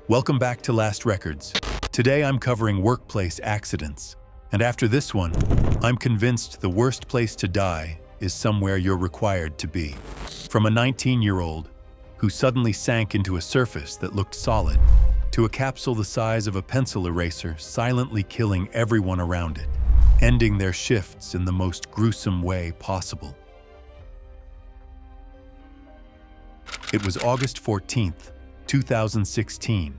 Welcome back to Last Records. Today I'm covering workplace accidents. And after this one, I'm convinced the worst place to die is somewhere you're required to be. From a 19-year-old who suddenly sank into a surface that looked solid, to a capsule the size of a pencil eraser silently killing everyone around it, ending their shifts in the most gruesome way possible. It was August 14th, 2016,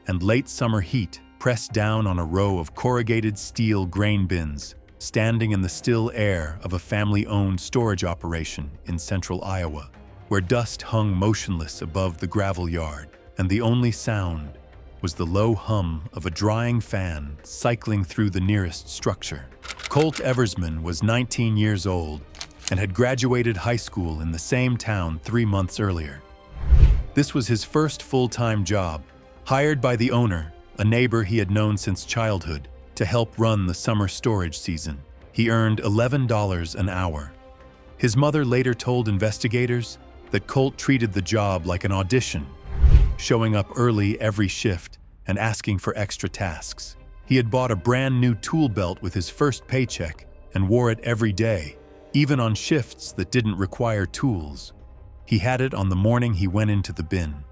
and late summer heat pressed down on a row of corrugated steel grain bins standing in the still air of a family-owned storage operation in central Iowa, where dust hung motionless above the gravel yard, and the only sound was the low hum of a drying fan cycling through the nearest structure. Colt Eversman was 19 years old and had graduated high school in the same town 3 months earlier. This was his first full-time job, hired by the owner, a neighbor he had known since childhood, to help run the summer storage season. He earned $11 an hour. His mother later told investigators that Colt treated the job like an audition, showing up early every shift and asking for extra tasks. He had bought a brand new tool belt with his first paycheck and wore it every day, even on shifts that didn't require tools. He had it on the morning he went into the bin.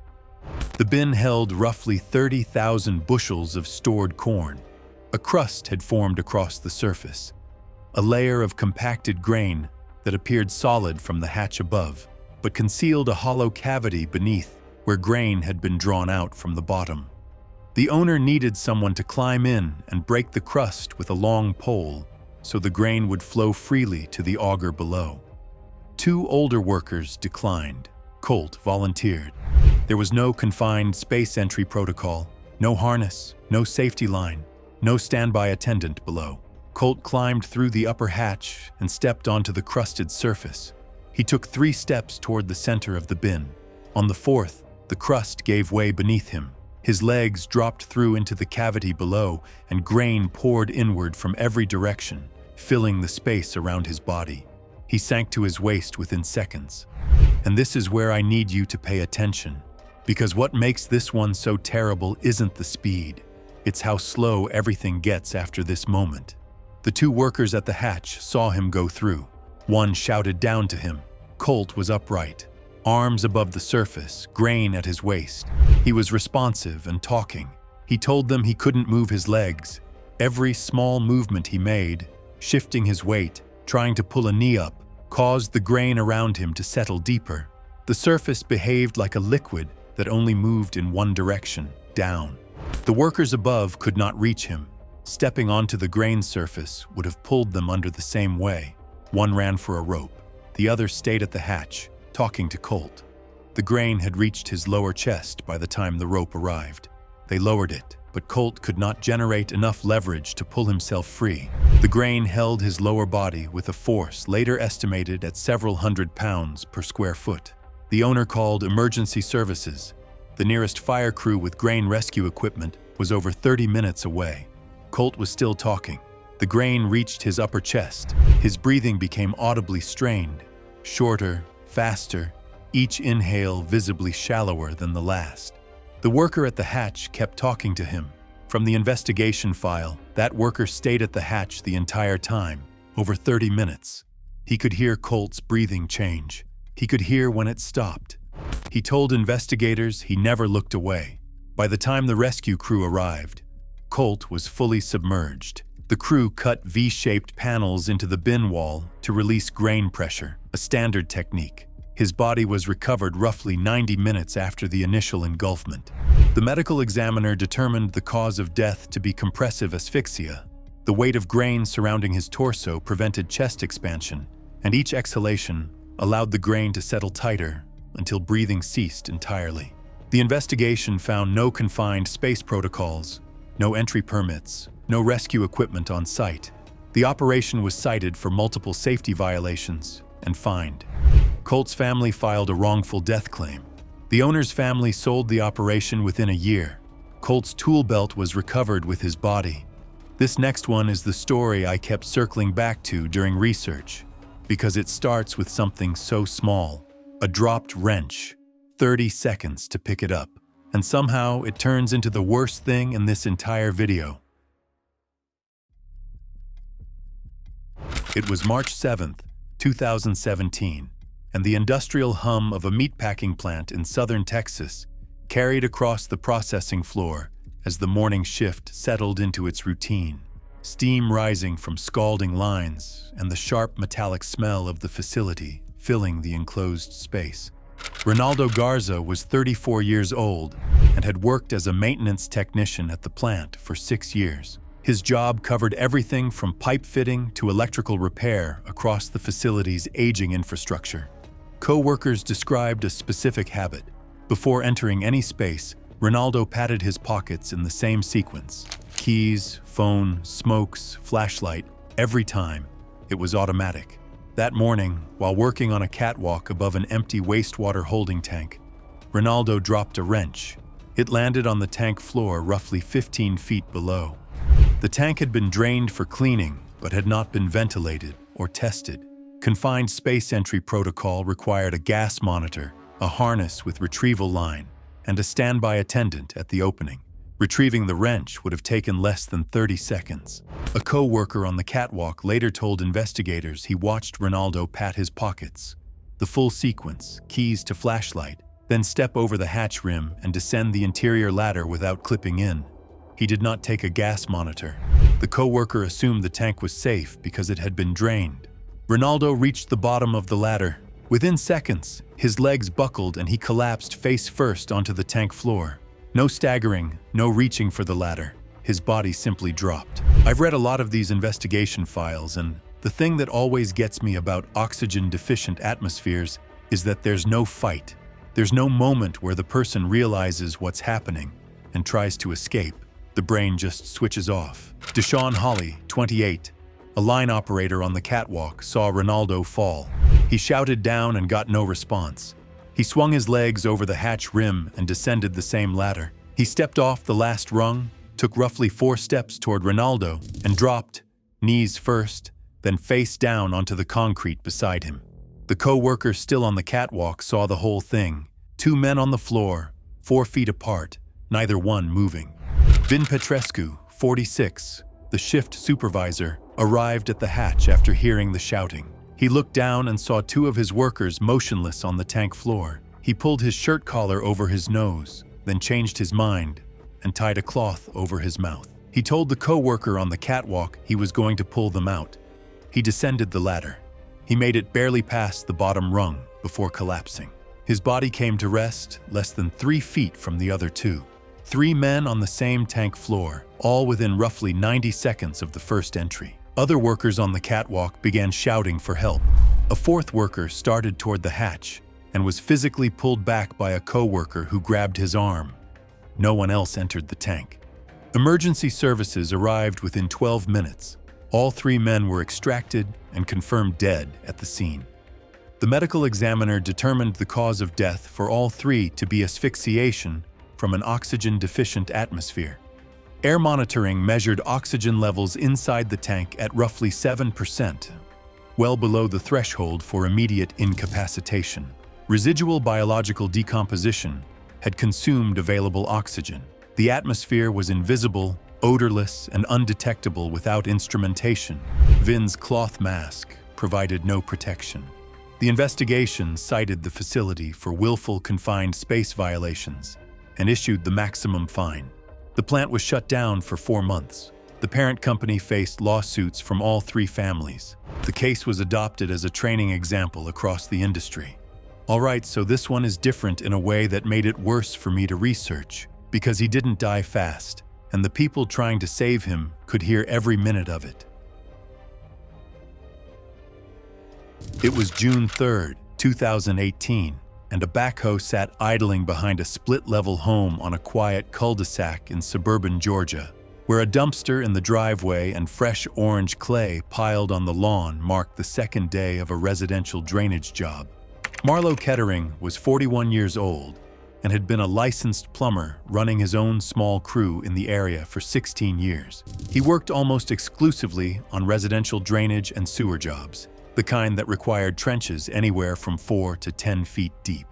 The bin held roughly 30,000 bushels of stored corn. A crust had formed across the surface, a layer of compacted grain that appeared solid from the hatch above, but concealed a hollow cavity beneath where grain had been drawn out from the bottom. The owner needed someone to climb in and break the crust with a long pole so the grain would flow freely to the auger below. 2 older workers declined. Colt volunteered. There was no confined space entry protocol, no harness, no safety line, no standby attendant below. Colt climbed through the upper hatch and stepped onto the crusted surface. He took 3 steps toward the center of the bin. On the 4th, the crust gave way beneath him. His legs dropped through into the cavity below, and grain poured inward from every direction, filling the space around his body. He sank to his waist within seconds. And this is where I need you to pay attention, because what makes this one so terrible isn't the speed. It's how slow everything gets after this moment. The 2 workers at the hatch saw him go through. One shouted down to him. Colt was upright, arms above the surface, grain at his waist. He was responsive and talking. He told them he couldn't move his legs. Every small movement he made, shifting his weight, trying to pull a knee up, caused the grain around him to settle deeper. The surface behaved like a liquid that only moved in one direction, down. The workers above could not reach him. Stepping onto the grain surface would have pulled them under the same way. One ran for a rope. The other stayed at the hatch, talking to Colt. The grain had reached his lower chest by the time the rope arrived. They lowered it, but Colt could not generate enough leverage to pull himself free. The grain held his lower body with a force later estimated at several hundred pounds per square foot. The owner called emergency services. The nearest fire crew with grain rescue equipment was over 30 minutes away. Colt was still talking. The grain reached his upper chest. His breathing became audibly strained, shorter, faster, each inhale visibly shallower than the last. The worker at the hatch kept talking to him. From the investigation file, that worker stayed at the hatch the entire time, over 30 minutes. He could hear Colt's breathing change. He could hear when it stopped. He told investigators he never looked away. By the time the rescue crew arrived, Colt was fully submerged. The crew cut V-shaped panels into the bin wall to release grain pressure, a standard technique. His body was recovered roughly 90 minutes after the initial engulfment. The medical examiner determined the cause of death to be compressive asphyxia. The weight of grain surrounding his torso prevented chest expansion, and each exhalation allowed the grain to settle tighter until breathing ceased entirely. The investigation found no confined space protocols, no entry permits, no rescue equipment on site. The operation was cited for multiple safety violations and fined. Colt's family filed a wrongful death claim. The owner's family sold the operation within a year. Colt's tool belt was recovered with his body. This next one is the story I kept circling back to during research, because it starts with something so small, a dropped wrench, 30 seconds to pick it up. and somehow it turns into the worst thing in this entire video. It was March 7th, 2017, and the industrial hum of a meatpacking plant in southern Texas carried across the processing floor as the morning shift settled into its routine. Steam rising from scalding lines and the sharp metallic smell of the facility filling the enclosed space. Ronaldo Garza was 34 years old and had worked as a maintenance technician at the plant for 6 years. His job covered everything from pipe fitting to electrical repair across the facility's aging infrastructure. Co-workers described a specific habit. Before entering any space, Ronaldo patted his pockets in the same sequence. Keys, phone, smokes, flashlight, every time. It was automatic. That morning, while working on a catwalk above an empty wastewater holding tank, Ronaldo dropped a wrench. It landed on the tank floor roughly 15 feet below. The tank had been drained for cleaning, but had not been ventilated or tested. Confined space entry protocol required a gas monitor, a harness with retrieval line, and a standby attendant at the opening. Retrieving the wrench would have taken less than 30 seconds. A co-worker on the catwalk later told investigators he watched Ronaldo pat his pockets. The full sequence, keys to flashlight, then step over the hatch rim and descend the interior ladder without clipping in. He did not take a gas monitor. The co-worker assumed the tank was safe because it had been drained. Ronaldo reached the bottom of the ladder. Within seconds, his legs buckled and he collapsed face first onto the tank floor. No staggering, no reaching for the ladder. His body simply dropped. I've read a lot of these investigation files, and the thing that always gets me about oxygen-deficient atmospheres is that there's no fight. There's no moment where the person realizes what's happening and tries to escape. The brain just switches off. Deshaun Hawley, 28, a line operator on the catwalk, saw Ronaldo fall. He shouted down and got no response. He swung his legs over the hatch rim and descended the same ladder. He stepped off the last rung, took roughly 4 steps toward Ronaldo, and dropped, knees first, then face down onto the concrete beside him. The co-worker still on the catwalk saw the whole thing. 2 men on the floor, 4 feet apart, neither one moving. Vin Petrescu, 46, the shift supervisor, arrived at the hatch after hearing the shouting. He looked down and saw 2 of his workers motionless on the tank floor. He pulled his shirt collar over his nose, then changed his mind and tied a cloth over his mouth. He told the co-worker on the catwalk he was going to pull them out. He descended the ladder. He made it barely past the bottom rung before collapsing. His body came to rest less than 3 feet from the other 2. 3 men on the same tank floor, all within roughly 90 seconds of the first entry. Other workers on the catwalk began shouting for help. A 4th worker started toward the hatch and was physically pulled back by a co-worker who grabbed his arm. No one else entered the tank. Emergency services arrived within 12 minutes. All 3 men were extracted and confirmed dead at the scene. The medical examiner determined the cause of death for all 3 to be asphyxiation from an oxygen-deficient atmosphere. Air monitoring measured oxygen levels inside the tank at roughly 7%, well below the threshold for immediate incapacitation. Residual biological decomposition had consumed available oxygen. The atmosphere was invisible, odorless, and undetectable without instrumentation. Vin's cloth mask provided no protection. The investigation cited the facility for willful confined space violations and issued the maximum fine. The plant was shut down for 4 months. The parent company faced lawsuits from all 3 families. The case was adopted as a training example across the industry. Alright, so this one is different in a way that made it worse for me to research, because he didn't die fast, and the people trying to save him could hear every minute of it. It was June 3rd, 2018, and a backhoe sat idling behind a split-level home on a quiet cul-de-sac in suburban Georgia, where a dumpster in the driveway and fresh orange clay piled on the lawn marked the second day of a residential drainage job. Marlo Kettering was 41 years old and had been a licensed plumber running his own small crew in the area for 16 years. He worked almost exclusively on residential drainage and sewer jobs, the kind that required trenches anywhere from 4 to 10 feet deep.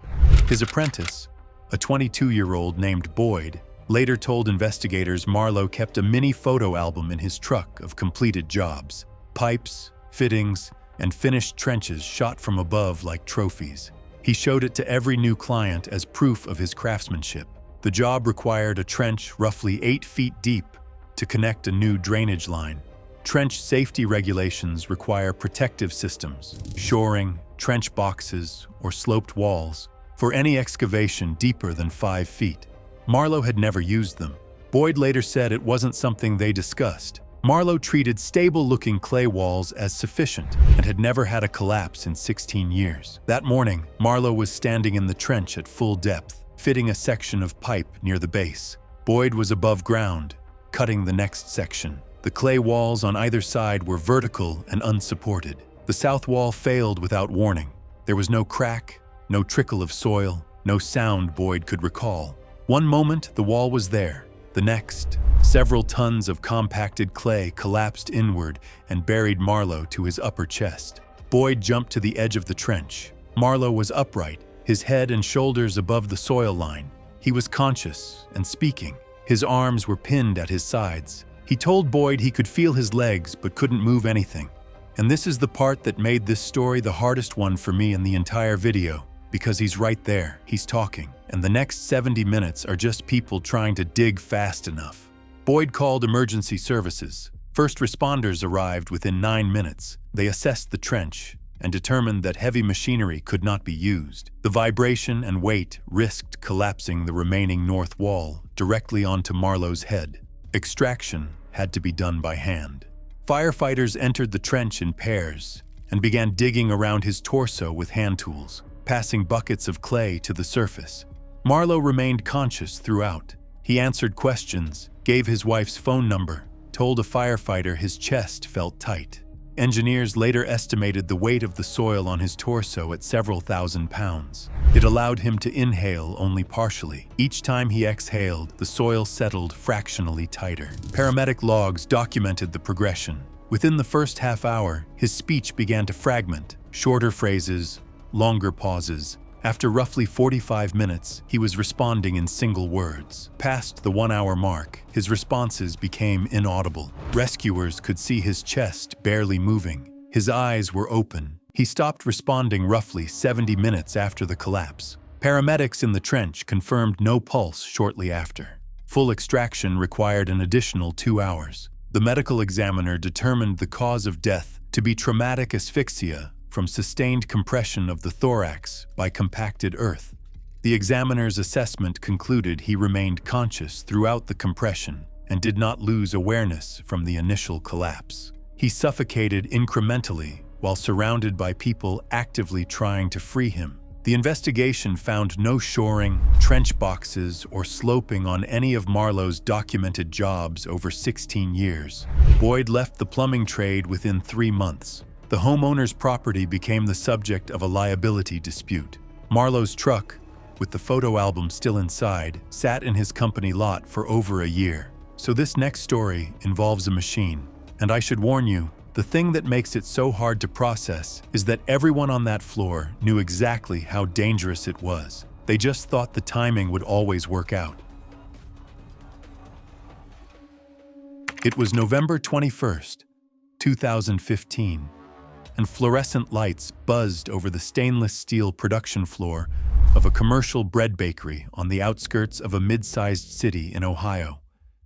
His apprentice, A 22-year-old named Boyd later told investigators Marlowe kept a mini photo album in his truck of completed jobs, pipes, fittings, and finished trenches shot from above like trophies. He showed it to every new client as proof of his craftsmanship. The job required a trench roughly 8 feet deep to connect a new drainage line. Trench safety regulations require protective systems, shoring, trench boxes, or sloped walls for any excavation deeper than 5 feet. Marlowe had never used them. Boyd later said it wasn't something they discussed. Marlowe treated stable-looking clay walls as sufficient and had never had a collapse in 16 years. That morning, Marlowe was standing in the trench at full depth, fitting a section of pipe near the base. Boyd was above ground, cutting the next section. The clay walls on either side were vertical and unsupported. The south wall failed without warning. There was no crack, no trickle of soil, no sound Boyd could recall. One moment, the wall was there. The next, several tons of compacted clay collapsed inward and buried Marlowe to his upper chest. Boyd jumped to the edge of the trench. Marlowe was upright, his head and shoulders above the soil line. He was conscious and speaking. His arms were pinned at his sides. He told Boyd he could feel his legs but couldn't move anything. And this is the part that made this story the hardest one for me in the entire video, because he's right there, he's talking, and the next 70 minutes are just people trying to dig fast enough. Boyd called emergency services. First responders arrived within 9 minutes. They assessed the trench and determined that heavy machinery could not be used. The vibration and weight risked collapsing the remaining north wall directly onto Marlowe's head. Extraction had to be done by hand. Firefighters entered the trench in pairs and began digging around his torso with hand tools, passing buckets of clay to the surface. Marlowe remained conscious throughout. He answered questions, gave his wife's phone number, told a firefighter his chest felt tight. Engineers later estimated the weight of the soil on his torso at several thousand pounds. It allowed him to inhale only partially. Each time he exhaled, the soil settled fractionally tighter. Paramedic logs documented the progression. Within the first half hour, his speech began to fragment, shorter phrases, longer pauses. After roughly 45 minutes, he was responding in single words. Past the 1-hour mark, his responses became inaudible. Rescuers could see his chest barely moving. His eyes were open. He stopped responding roughly 70 minutes after the collapse. Paramedics in the trench confirmed no pulse shortly after. Full extraction required an additional 2 hours. The medical examiner determined the cause of death to be traumatic asphyxia from sustained compression of the thorax by compacted earth. The examiner's assessment concluded he remained conscious throughout the compression and did not lose awareness from the initial collapse. He suffocated incrementally while surrounded by people actively trying to free him. The investigation found no shoring, trench boxes, or sloping on any of Marlowe's documented jobs over 16 years. Boyd left the plumbing trade within 3 months. The homeowner's property became the subject of a liability dispute. Marlowe's truck, with the photo album still inside, sat in his company lot for over a year. So this next story involves a machine. And I should warn you, the thing that makes it so hard to process is that everyone on that floor knew exactly how dangerous it was. They just thought the timing would always work out. It was November 21st, 2015. And fluorescent lights buzzed over the stainless steel production floor of a commercial bread bakery on the outskirts of a mid-sized city in Ohio,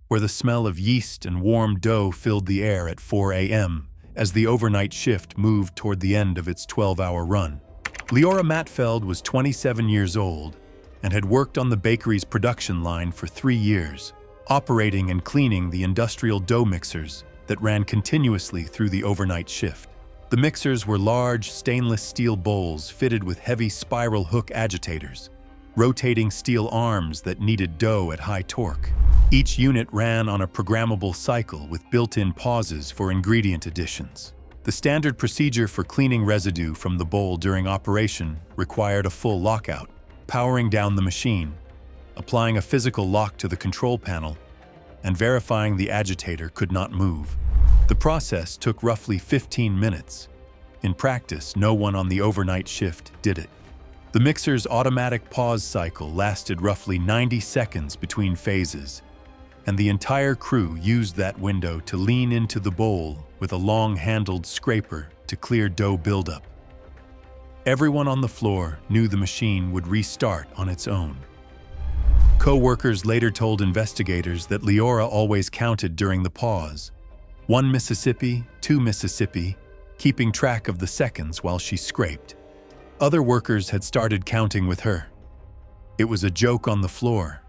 where the smell of yeast and warm dough filled the air at 4 a.m. as the overnight shift moved toward the end of its 12-hour run. Leora Matfeld was 27 years old and had worked on the bakery's production line for 3 years, operating and cleaning the industrial dough mixers that ran continuously through the overnight shift. The mixers were large stainless steel bowls fitted with heavy spiral hook agitators, rotating steel arms that kneaded dough at high torque. Each unit ran on a programmable cycle with built-in pauses for ingredient additions. The standard procedure for cleaning residue from the bowl during operation required a full lockout, powering down the machine, applying a physical lock to the control panel, and verifying the agitator could not move. The process took roughly 15 minutes. In practice, no one on the overnight shift did it. The mixer's automatic pause cycle lasted roughly 90 seconds between phases, and the entire crew used that window to lean into the bowl with a long-handled scraper to clear dough buildup. Everyone on the floor knew the machine would restart on its own. Co-workers later told investigators that Leora always counted during the pause. 1 Mississippi, 2 Mississippi, keeping track of the seconds while she scraped. Other workers had started counting with her. It was a joke on the floor.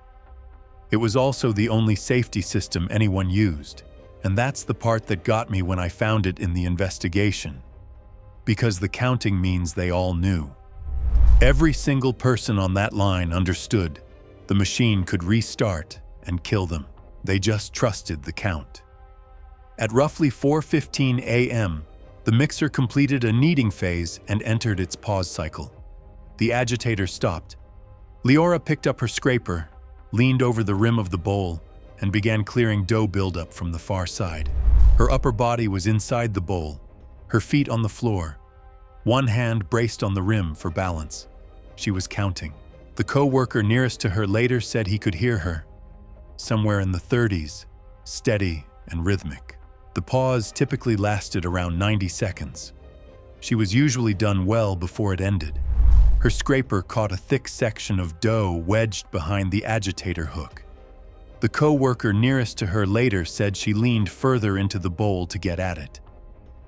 It was also the only safety system anyone used, and that's the part that got me when I found it in the investigation. Because the counting means they all knew. Every single person on that line understood the machine could restart and kill them. They just trusted the count. At roughly 4:15 a.m., the mixer completed a kneading phase and entered its pause cycle. The agitator stopped. Leora picked up her scraper, leaned over the rim of the bowl, and began clearing dough buildup from the far side. Her upper body was inside the bowl, her feet on the floor, one hand braced on the rim for balance. She was counting. The co-worker nearest to her later said he could hear her, somewhere in the 30s, steady and rhythmic. The pause typically lasted around 90 seconds. She was usually done well before it ended. Her scraper caught a thick section of dough wedged behind the agitator hook. The co-worker nearest to her later said she leaned further into the bowl to get at it,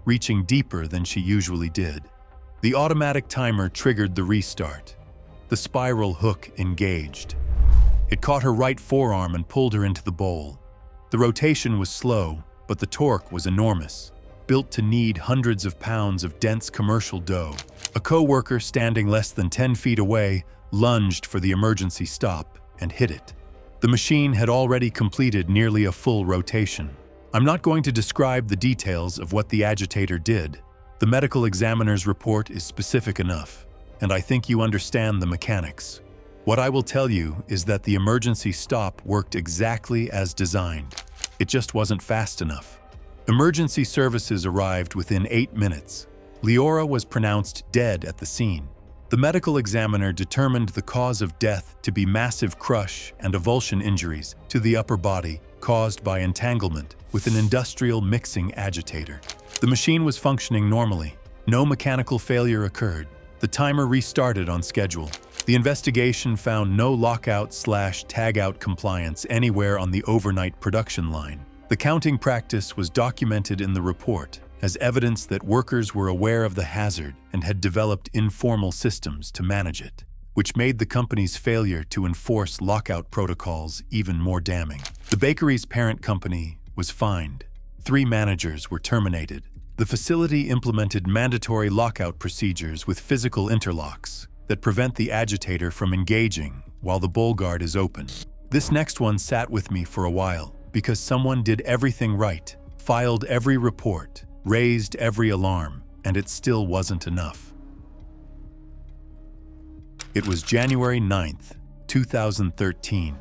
reaching deeper than she usually did. The automatic timer triggered the restart. The spiral hook engaged. It caught her right forearm and pulled her into the bowl. The rotation was slow, but the torque was enormous, built to knead hundreds of pounds of dense commercial dough. A co-worker standing less than 10 feet away lunged for the emergency stop and hit it. The machine had already completed nearly a full rotation. I'm not going to describe the details of what the agitator did. The medical examiner's report is specific enough, and I think you understand the mechanics. What I will tell you is that the emergency stop worked exactly as designed. It just wasn't fast enough. Emergency services arrived within 8 minutes. Leora was pronounced dead at the scene. The medical examiner determined the cause of death to be massive crush and avulsion injuries to the upper body caused by entanglement with an industrial mixing agitator. The machine was functioning normally. No mechanical failure occurred. The timer restarted on schedule. The investigation found no lockout/tagout compliance anywhere on the overnight production line. The counting practice was documented in the report as evidence that workers were aware of the hazard and had developed informal systems to manage it, which made the company's failure to enforce lockout protocols even more damning. The bakery's parent company was fined. 3 managers were terminated. The facility implemented mandatory lockout procedures with physical interlocks that prevent the agitator from engaging while the bowl guard is open. This next one sat with me for a while because someone did everything right, filed every report, raised every alarm, and it still wasn't enough. It was January 9th, 2013,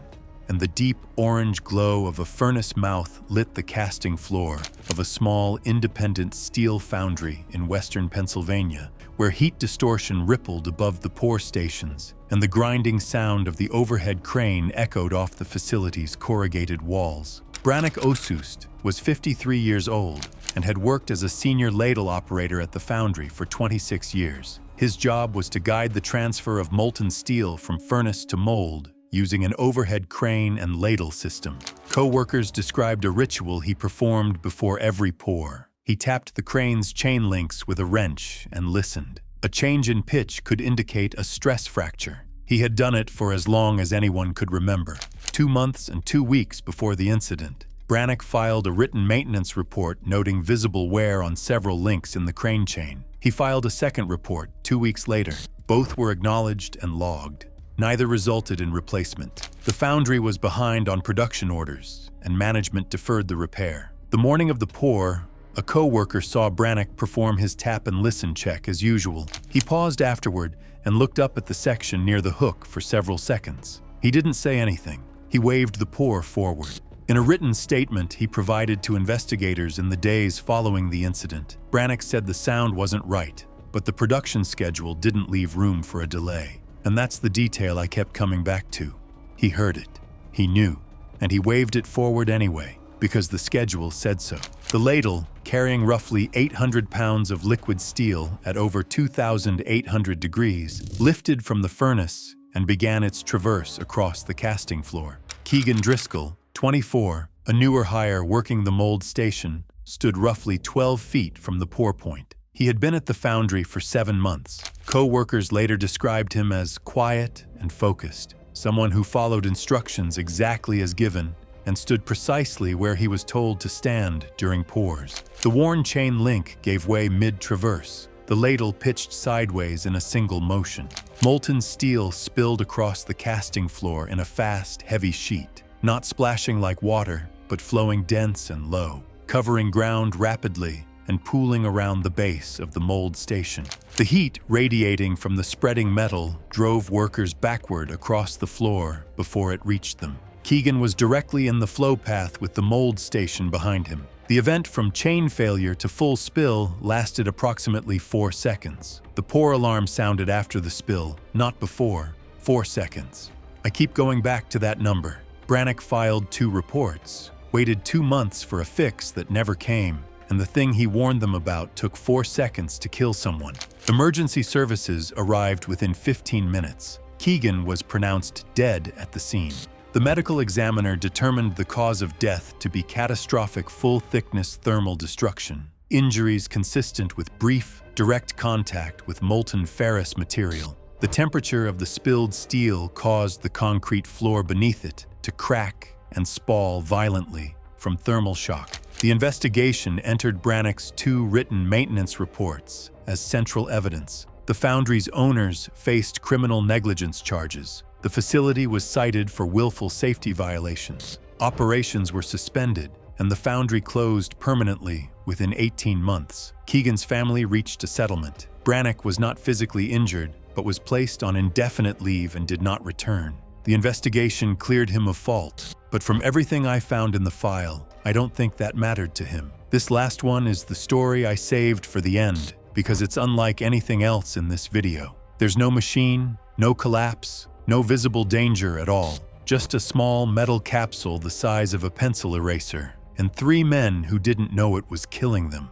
and the deep orange glow of a furnace mouth lit the casting floor of a small independent steel foundry in western Pennsylvania, where heat distortion rippled above the pour stations and the grinding sound of the overhead crane echoed off the facility's corrugated walls. Brannick Osust was 53 years old and had worked as a senior ladle operator at the foundry for 26 years. His job was to guide the transfer of molten steel from furnace to mold using an overhead crane and ladle system. Co-workers described a ritual he performed before every pour. He tapped the crane's chain links with a wrench and listened. A change in pitch could indicate a stress fracture. He had done it for as long as anyone could remember. 2 months and 2 weeks before the incident, Brannick filed a written maintenance report noting visible wear on several links in the crane chain. He filed a second report 2 weeks later. Both were acknowledged and logged. Neither resulted in replacement. The foundry was behind on production orders, and management deferred the repair. The morning of the pour, a co-worker saw Brannick perform his tap and listen check as usual. He paused afterward and looked up at the section near the hook for several seconds. He didn't say anything. He waved the pour forward. In a written statement he provided to investigators in the days following the incident, Brannick said the sound wasn't right, but the production schedule didn't leave room for a delay. And that's the detail I kept coming back to. He heard it. He knew. And he waved it forward anyway, because the schedule said so. The ladle, carrying roughly 800 pounds of liquid steel at over 2,800 degrees, lifted from the furnace and began its traverse across the casting floor. Keegan Driscoll, 24, a newer hire working the mold station, stood roughly 12 feet from the pour point. He had been at the foundry for 7 months. Co-workers later described him as quiet and focused, someone who followed instructions exactly as given and stood precisely where he was told to stand during pours. The worn chain link gave way mid-traverse. The ladle pitched sideways in a single motion. Molten steel spilled across the casting floor in a fast, heavy sheet, not splashing like water, but flowing dense and low, covering ground rapidly and pooling around the base of the mold station. The heat radiating from the spreading metal drove workers backward across the floor before it reached them. Keegan was directly in the flow path with the mold station behind him. The event from chain failure to full spill lasted approximately 4 seconds. The pour alarm sounded after the spill, not before. 4 seconds. I keep going back to that number. Brannock filed 2 reports, waited 2 months for a fix that never came, and the thing he warned them about took 4 seconds to kill someone. Emergency services arrived within 15 minutes. Keegan was pronounced dead at the scene. The medical examiner determined the cause of death to be catastrophic full-thickness thermal destruction, injuries consistent with brief, direct contact with molten ferrous material. The temperature of the spilled steel caused the concrete floor beneath it to crack and spall violently from thermal shock. The investigation entered Brannock's 2 written maintenance reports as central evidence. The foundry's owners faced criminal negligence charges. The facility was cited for willful safety violations. Operations were suspended, and the foundry closed permanently within 18 months. Keegan's family reached a settlement. Brannock was not physically injured, but was placed on indefinite leave and did not return. The investigation cleared him of fault, but from everything I found in the file, I don't think that mattered to him. This last one is the story I saved for the end, because it's unlike anything else in this video. There's no machine, no collapse, no visible danger at all. Just a small metal capsule the size of a pencil eraser, and 3 men who didn't know it was killing them.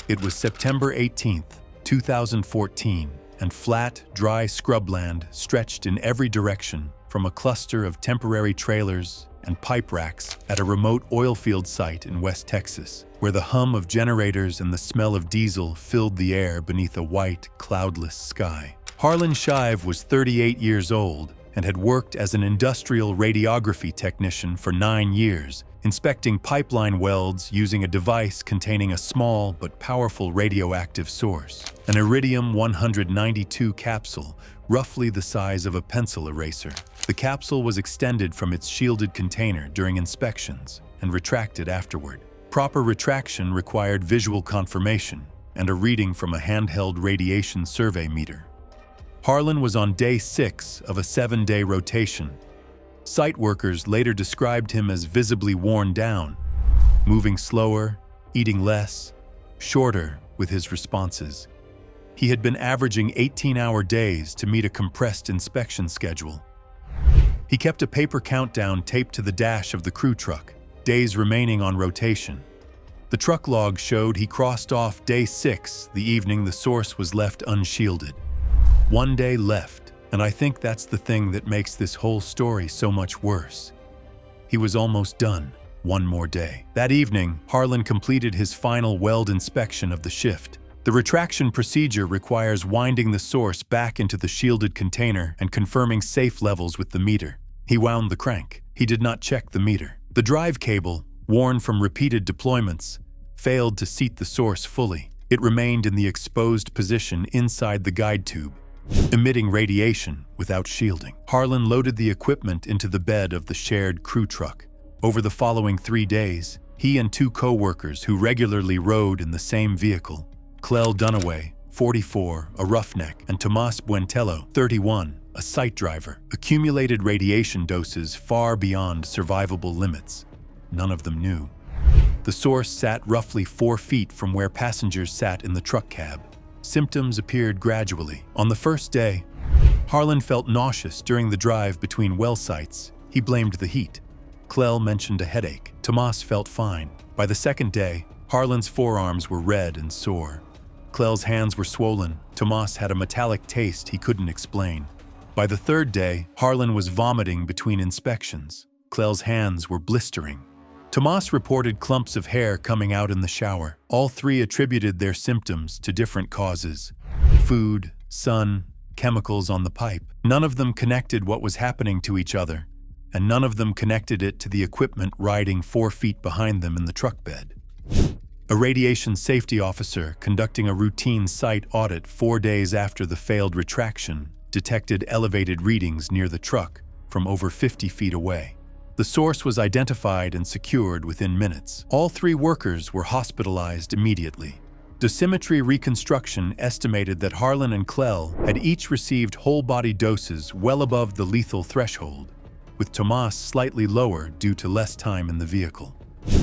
It was September 18th, 2014, and flat, dry scrubland stretched in every direction from a cluster of temporary trailers and pipe racks at a remote oil field site in West Texas, where the hum of generators and the smell of diesel filled the air beneath a white, cloudless sky. Harlan Shive was 38 years old and had worked as an industrial radiography technician for 9 years, inspecting pipeline welds using a device containing a small but powerful radioactive source, an iridium-192 capsule, roughly the size of a pencil eraser. The capsule was extended from its shielded container during inspections and retracted afterward. Proper retraction required visual confirmation and a reading from a handheld radiation survey meter. Harlan was on day 6 of a 7-day rotation. Site workers later described him as visibly worn down, moving slower, eating less, shorter with his responses. He had been averaging 18-hour days to meet a compressed inspection schedule. He kept a paper countdown taped to the dash of the crew truck, days remaining on rotation. The truck log showed he crossed off day 6 the evening the source was left unshielded. 1 day left, and I think that's the thing that makes this whole story so much worse. He was almost done. 1 more day. That evening, Harlan completed his final weld inspection of the shift. The retraction procedure requires winding the source back into the shielded container and confirming safe levels with the meter. He wound the crank. He did not check the meter. The drive cable, worn from repeated deployments, failed to seat the source fully. It remained in the exposed position inside the guide tube, emitting radiation without shielding. Harlan loaded the equipment into the bed of the shared crew truck. Over the following 3 days, he and 2 co-workers who regularly rode in the same vehicle, Clell Dunaway, 44, a roughneck, and Tomas Buentello, 31, a site driver, accumulated radiation doses far beyond survivable limits. None of them knew. The source sat roughly 4 feet from where passengers sat in the truck cab. symptoms appeared gradually. On the first day, Harlan felt nauseous during the drive between well sites. He blamed the heat. Clell mentioned a headache. Tomas felt fine. By the second day, Harlan's forearms were red and sore. Clell's hands were swollen. Tomas had a metallic taste he couldn't explain. By the third day, Harlan was vomiting between inspections. Clell's hands were blistering. Tomas reported clumps of hair coming out in the shower. All three attributed their symptoms to different causes: food, sun, chemicals on the pipe. None of them connected what was happening to each other, and none of them connected it to the equipment riding 4 feet behind them in the truck bed. A radiation safety officer conducting a routine site audit 4 days after the failed retraction detected elevated readings near the truck from over 50 feet away. The source was identified and secured within minutes. All 3 workers were hospitalized immediately. Dosimetry reconstruction estimated that Harlan and Clell had each received whole-body doses well above the lethal threshold, with Tomas slightly lower due to less time in the vehicle.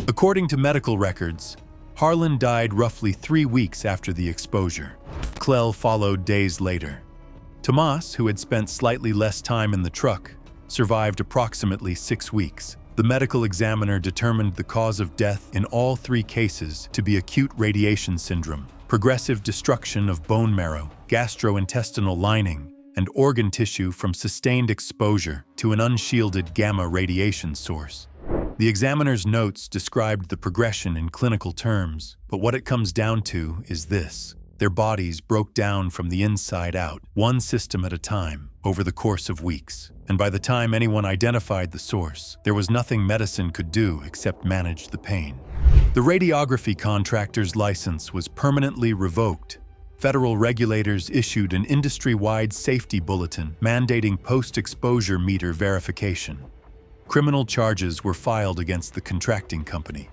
According to medical records, Harlan died roughly 3 weeks after the exposure. Clell followed days later. Tomas, who had spent slightly less time in the truck, survived approximately 6 weeks. The medical examiner determined the cause of death in all 3 cases to be acute radiation syndrome, progressive destruction of bone marrow, gastrointestinal lining, and organ tissue from sustained exposure to an unshielded gamma radiation source. The examiner's notes described the progression in clinical terms, but what it comes down to is this: their bodies broke down from the inside out, one system at a time, over the course of weeks. And by the time anyone identified the source, there was nothing medicine could do except manage the pain. The radiography contractor's license was permanently revoked. Federal regulators issued an industry-wide safety bulletin mandating post-exposure meter verification. Criminal charges were filed against the contracting company.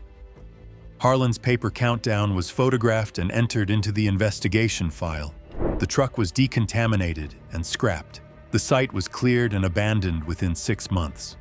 Harlan's paper countdown was photographed and entered into the investigation file. The truck was decontaminated and scrapped. The site was cleared and abandoned within 6 months.